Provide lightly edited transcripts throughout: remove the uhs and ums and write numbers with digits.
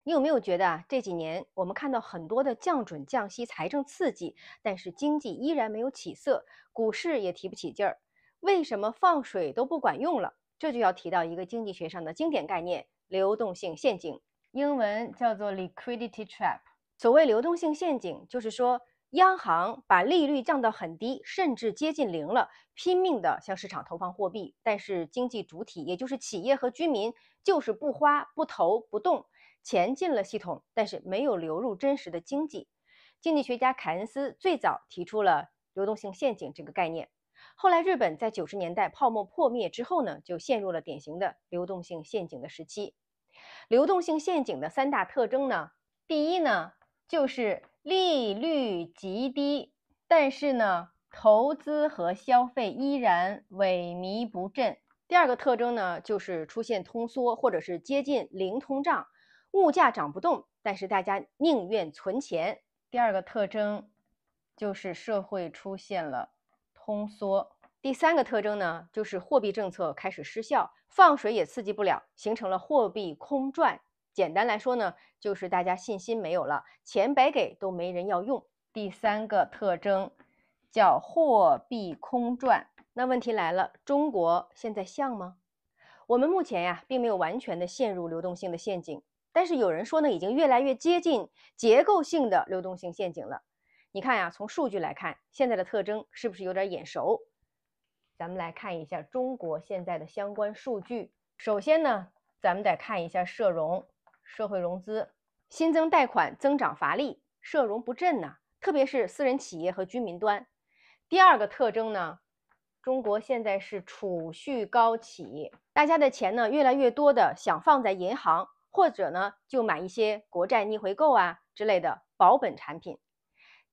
你有没有觉得啊，这几年我们看到很多的降准降息、财政刺激，但是经济依然没有起色，股市也提不起劲儿。为什么放水都不管用了？这就要提到一个经济学上的经典概念——流动性陷阱，英文叫做 liquidity trap。所谓流动性陷阱，就是说央行把利率降到很低，甚至接近零了，拼命的向市场投放货币，但是经济主体，也就是企业和居民，就是不花、不投、不动。钱进了系统，但是没有流入真实的经济。经济学家凯恩斯最早提出了流动性陷阱这个概念。后来，日本在90年代泡沫破灭之后呢，就陷入了典型的流动性陷阱的时期。流动性陷阱的三大特征呢，第一呢，就是利率极低，但是呢，投资和消费依然萎靡不振。第二个特征呢，就是出现通缩或者是接近零通胀，物价涨不动，但是大家宁愿存钱。第二个特征就是社会出现了通缩。第三个特征呢，就是货币政策开始失效，放水也刺激不了，形成了货币空转。简单来说呢，就是大家信心没有了，钱白给都没人要用。第三个特征叫货币空转。那问题来了，中国现在像吗？我们目前呀，并没有完全的陷入流动性的陷阱，但是有人说呢，已经越来越接近结构性的流动性陷阱了。你看呀，从数据来看，现在的特征是不是有点眼熟？咱们来看一下中国现在的相关数据。首先呢，咱们得看一下社融、社会融资、新增贷款增长乏力，社融不振呢，特别是私人企业和居民端。第二个特征呢，中国现在是储蓄高企，大家的钱呢越来越多的想放在银行，或者呢就买一些国债逆回购啊之类的保本产品。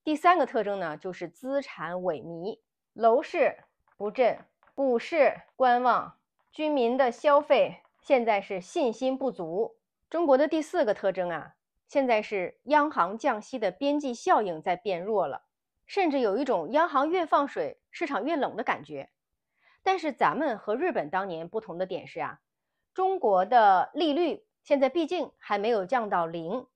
第三个特征呢，就是资产萎靡，楼市不振，股市观望，居民的消费现在是信心不足。中国的第四个特征啊，现在是央行降息的边际效应在变弱了，甚至有一种央行越放水，市场越冷的感觉。但是咱们和日本当年不同的点是啊，中国的利率现在毕竟还没有降到零。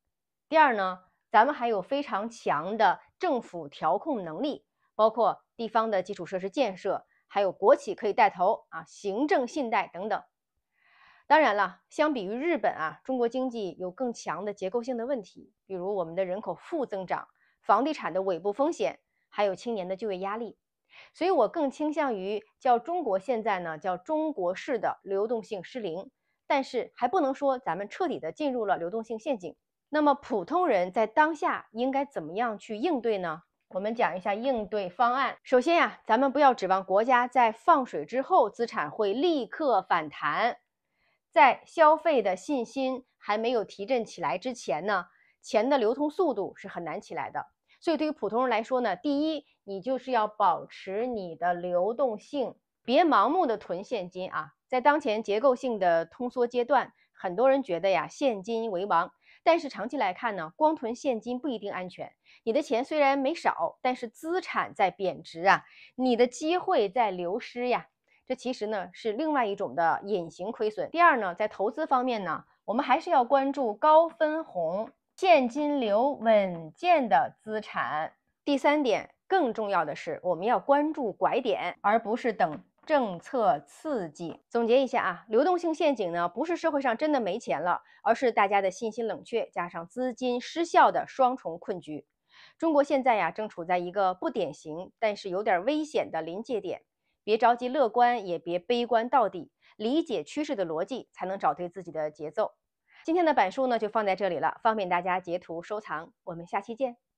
第二呢，咱们还有非常强的政府调控能力，包括地方的基础设施建设，还有国企可以带头啊，行政信贷等等。当然了，相比于日本啊，中国经济有更强的结构性的问题，比如我们的人口负增长、房地产的尾部风险，还有青年的就业压力。所以我更倾向于叫中国现在呢叫中国式的流动性失灵，但是还不能说咱们彻底的进入了流动性陷阱。那么普通人在当下应该怎么样去应对呢？我们讲一下应对方案。首先呀，咱们不要指望国家在放水之后资产会立刻反弹，在消费的信心还没有提振起来之前呢，钱的流通速度是很难起来的。所以对于普通人来说呢，第一，你就是要保持你的流动性，别盲目的囤现金啊。在当前结构性的通缩阶段，很多人觉得呀，现金为王。但是长期来看呢，光囤现金不一定安全。你的钱虽然没少，但是资产在贬值啊，你的机会在流失呀。这其实呢是另外一种的隐形亏损。第二呢，在投资方面呢，我们还是要关注高分红、现金流稳健的资产。第三点，更重要的是，我们要关注拐点，而不是等政策刺激。总结一下啊，流动性陷阱呢，不是社会上真的没钱了，而是大家的信心冷却加上资金失效的双重困局。中国现在呀，正处在一个不典型但是有点危险的临界点。别着急乐观，也别悲观到底，理解趋势的逻辑，才能找对自己的节奏。今天的板书呢，就放在这里了，方便大家截图收藏。我们下期见。